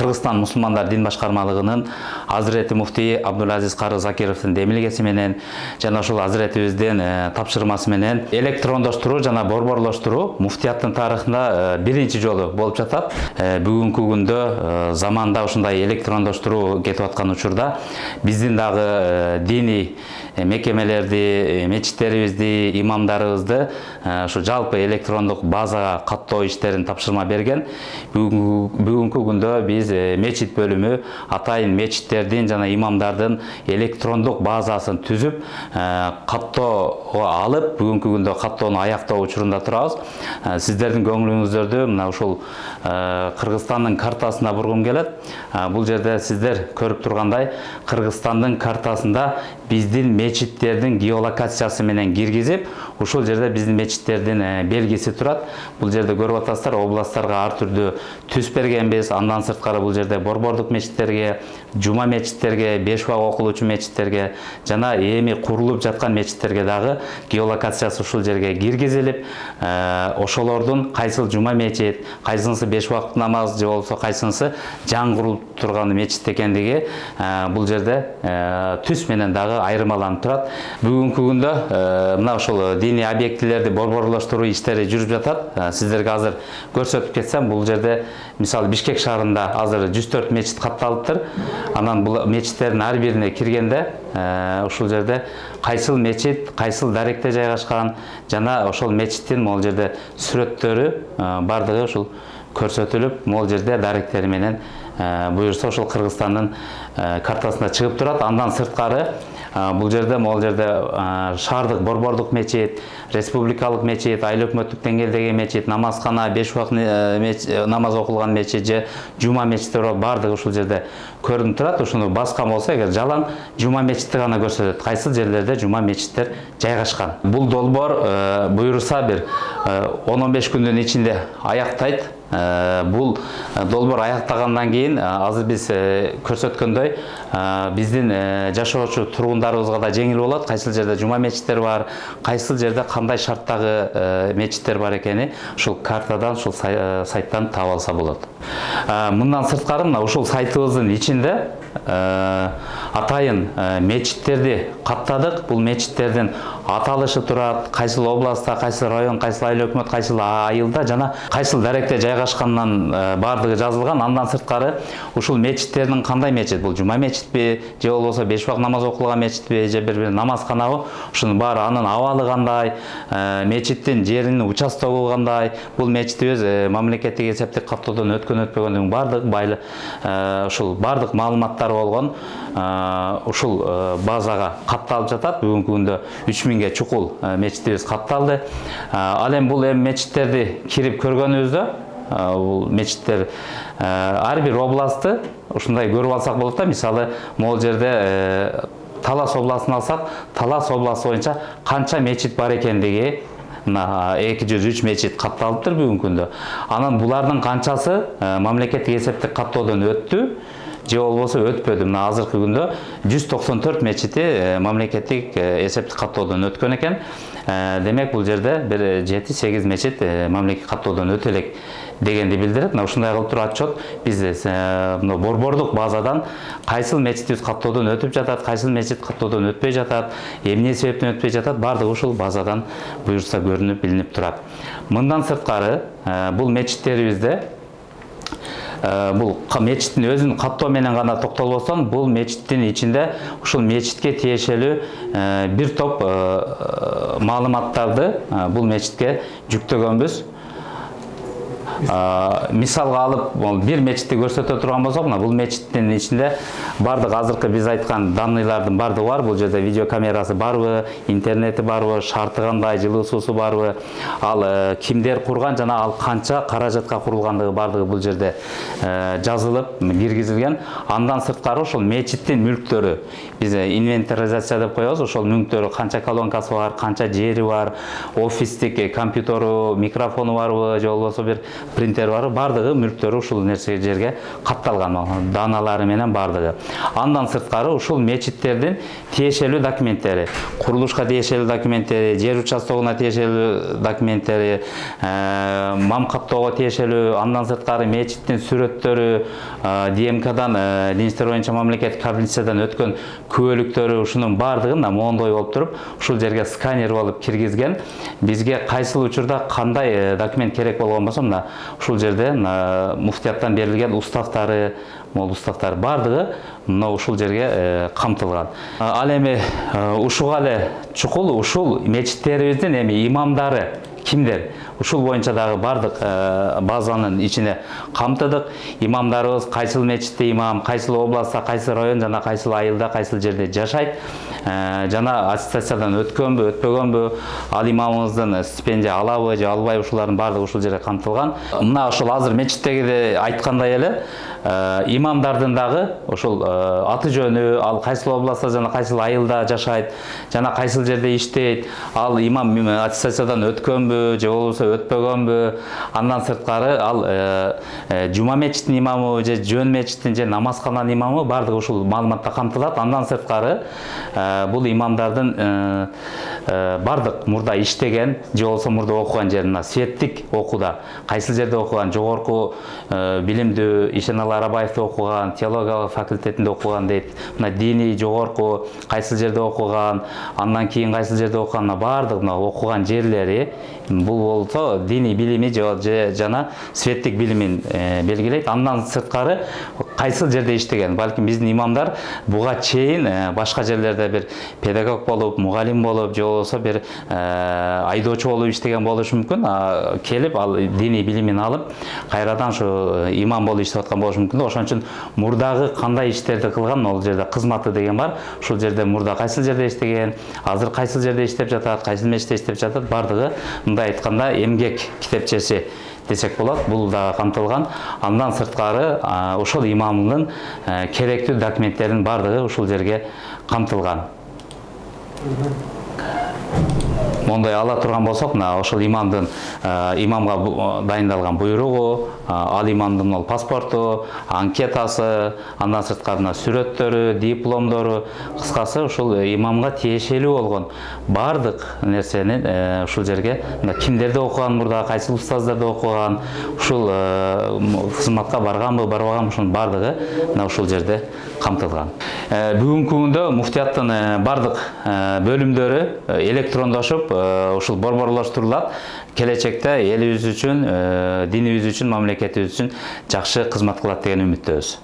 Кыргызстан мусулмандар дин башкармалыгынын Азирети муфтий Абдулазиз Кары Закировдун демилгеси менен жана ушул азиретибиздин тапшырмасы менен электрондоштуруу жана борборлоштуруу муфтияттын тарыхында биринчи жолу болуп жатат. Бүгүнкү күндө заманда ушундай электрондоштуруу кетип аткан учурда биздин дагы диний мекемелерди, мечиттерибизди, имамдарыбызды ушу жалпы электрондук базага каттоо иштерин тапшырма берген. Бүгүнкү күндө биз мечит бөлүмү атайын мечиттердин жана имамдардын электрондук базасын түзүп, каттоого алып, бүгүнкү күндө каттоону аяктоо учурунда турабыз. Сиздердин көңүлүңүздөрдү мына ушул Кыргызстандын картасына бургум келет. Бул жерде сиздер көрүп тургандай, Кыргызстандын картасында биздин мечиттердин геолокациясы менен киргизип, ушул жерде биздин мечиттердин белгиси турат. Бул жерде көрүп атасыздар, областтарга ар түрдүү түс бергенбиз. Андан сырткары бул жерде борбордук мечиттерге, жума мечиттерге, 5 убак окулуучу мечиттерге жана эми курулуп жаткан мечиттерге дагы геолокациясы ушул жерге киргизилип, ошолордун кайсыл жума мечит, кайсынысы 5 убак намаз же болбосо кайсынысы жаңгырылып турган мечит экендиги бул жерде түс менен дагы айырмаланып турат. Бүгүнкү күндө мына ушул диний объектилерди борборлоштуруу иштери жүрүп жатат. Сиздерге азыр көрсөтүп кетсем, бул жерде мисалы Бишкек шаарында азыр 104 мечит катталыптыр. Анан бул мечиттердин ар бирине киргенде ушул жерде кайсыл мечит, кайсыл даректе жайгашкан жана ошол мечиттин могул жерде сүрөттөрү бардыгы ушул көрсөтүлүп, могул жерде даректери менен буюрса ошол Кыргызстандын картасында чыгып турат. Андан сырткары бул жерде могул жерде шаардык борбордук мечит, республикалык мечит, айыл өкмөттүк деңгээлдеги мечит, намазкана, 5 убак намаз окулган мечит же жума мечиттер бардыгы ушул жерде көрүнүп турат. Ушуну баскан болсо, эгер жалаң жума мечитти гана көрсөтөт, кайсыл жерлерде жума мечиттер жайгашкан. Бул долбоор буюрса бир 10-15 күндүн ичинде аяктайт. Бул долбоор аяктагандан кийин азыр биз көрсөткөндөй биздин жашоочу тургундарыбызга да жеңил болот. Кайсыл жерде жума мечиттер бар, кайсыл жерде кандай шарттагы мечиттер бар экени ушул картадан, ушул сайттан таап алса болот. Мындан сырткары мына ушул сайтыбыздын ичинде атайын мечиттерди каттадык. Бул мечиттердин аталышы турат, кайсыл областта, кайсыл район, кайсыл айыл өкмөт, кайсыл айылда жана кайсыл даректе жайгашканынан бардыгы жазылган. Андан сырткары ушул мечиттердин кандай мечит, бул жума мечитпи же болбосо 5 убак намаз окулган мечитпи же бир намазканабы, ушунун баары, анын абалы кандай, мечиттин жеринин участогу кандай, бул мечитибиз мамлекеттик эсептик каттоодон өткөн-өтпөгөндүгүнүн бардык ушул бардык маалыматтары болгон ушул базага катталып жатат. Бүгүнкү күндө 3000ге чукул мечитибиз катталды. Ал эми бул мечиттерди кирип көргөнүбүздө, бул мечиттер ар бир областты ушундай көрүп алсак болот да. Мисалы могул жерде Талас областын алсак, Талас областы боюнча канча мечит бар экендиги, мына 203 мечит катталыптыр бүгүнкү күндө. Анан булардын канчасы мамлекеттик эсептик каттоодон өттү же болбосо өтпөдү. Мына азыркы күндө 194 мечити мамлекеттик эсептик каттоодон өткөн экен. Демек бул жерде бир 7-8 мечит мамлекеттик каттоодон өтө элек дегенди билдирет. Мына ушундай кылып туруп отчет биз борбордук базадан кайсыл мечитибиз каттоодон өтүп жатат, кайсыл мечит каттоодон өтпөй жатат, эмне себептен өтпөй жатат, бардыгы ушул базадан буюрса көрүнүп билинип турат. Мындан сырткары бул мечиттерибизде бул мечиттин өзүн каттоо менен гана токтолбостон, бул мечиттин ичинде ушул мечитке тиешелүү бир топ маалыматтарды бул мечитке жүктөгөнбүз. Мисалга алып, бир мечитти көрсөтө турган болсок, мына бул мечиттин ичинде бардык азыркы биз айткан данныйлардын бардыгы бар. Бул жерде видео камерасы барбы, интернети барбы, шарты кандай, жылуу суусу барбы, ал кимдер курган жана ал канча каражатка курулгандыгы бардыгы бул жерде жазылып, киргизилген. Андан сырткары ошол мечиттин мүлктөрү, биз инвентаризация деп коебуз, ошол мүлктөрү канча колонкасы бар, канча жери бар, офистик компьютеру, микрофону барбы, же болбосо бир принтер бар, бардыгы мүлктөрү ушул нерсе жерге катталган, даналары менен бардыгы. Андан сырткары ушул мечиттердин тиешелүү документтери, курулушка тиешелүү документтери, жер участогуна тиешелүү документтери, мам каттоого тиешелүү, андан сырткары мечиттин сүрөттөрү, ДМКдан, Дин иштери боюнча мамлекеттик комиссиядан өткөн күбөлүктөрү, ушунун бардыгын мондой болуп туруп, ушул жерге сканер болуп киргизген. Бизге кайсыл учурда кандай документ керек болгон болсо, мына ушул жерде муфтияттан берилген уставтары, мол уставтар бардыгы мына ушул жерге камтылган. Ал эми ушуга эле чукул ушул мечиттерибиздин эми имамдары кимдер? Ушул боюнча дагы бардык базанын ичине камтыдык. Имамдарыбыз кайсыл мечитте имам, кайсыл областта, кайсыл район жана кайсыл айылда, кайсыл жерде жашайт, жана аттестациядан өткөнбү, өтпөгөнбү, ал имамыбыздын стипендия алабы же албайбы, ушулардын бардыгы ушул жерге камтылган. Мына ушул азыр мечиттеги айткандай эле имамдардын дагы ушул аты жөнү, ал кайсыл областта жана кайсыл айылда жашайт, жана кайсыл жерде иштейт, ал имам аттестациядан өткөнбү же болбосо өтпөгөнбү, андан сырткары ал жума мечиттин имамы же жөн мечиттин же намазкананын имамы, бардыгы ушул маалыматта камтылат. Андан сырткары бул имамдардын бардык мурда иштеген же болбосо мурда окуган жери, мына светтик окууда кайсыл жерде окуган, жогорку билимдүү Ишеналы Арабаевде окуган, теология факультетинде окуган дейт. Мына диний жогорку кайсыл жерде окуган, андан кийин кайсыл жерде окуган, бардык мына окуган жерлери бул болсо диний билими же жана светтик билимин белгилейт. Андан сырткары кайсыл жерде иштеген, балким биздин имамдар буга чейин башка жерлерде бир педагог болуп, мугалим болуп же болбосо бир айдоочу болуп иштеген болушу мүмкүн. Келип ал диний билимин алып кайрадан ушу имам болуп иштеп аткан болушу мүмкүн. Ошон үчүн мурдагы кандай иштерди кылган, ол жерде кызматы деген бар. Ушул жерде мурда кайсыл жерде иштеген, азыр кайсыл жерде иштеп жатат, кайсыл мечитте иштеп жатат, бардыгы мындай айтканда эмгек китепчеси десек болот, бул да камтылган. Андан сырткары ошол имамдын керектүү документтердин бардыгы ушул жерге камтылган. Мондай ала турган болсок, мына ошол имамдын имамга дайындалган буйругу, ал имамдын паспорту, анкетасы, андан сырткары сүрөттөрү, дипломдору, кыскасы ушул имамга тиешелүү болгон бардык нерсени ушул жерге кимдерде окуган, мурда кайсыл устаздарда окуган, ушул кызматка барганбы, барбаганбы, ушунун бардыгы ушул жерде камтылган. Бүгүнкү күндө муфтияттын бардык бөлүмдөрү электрондошуп ушул борборлоштурулат. Келечекте элибиз үчүн, динибиз үчүн, мамлекетибиз үчүн жакшы кызмат кылат деген үмүттөбүз.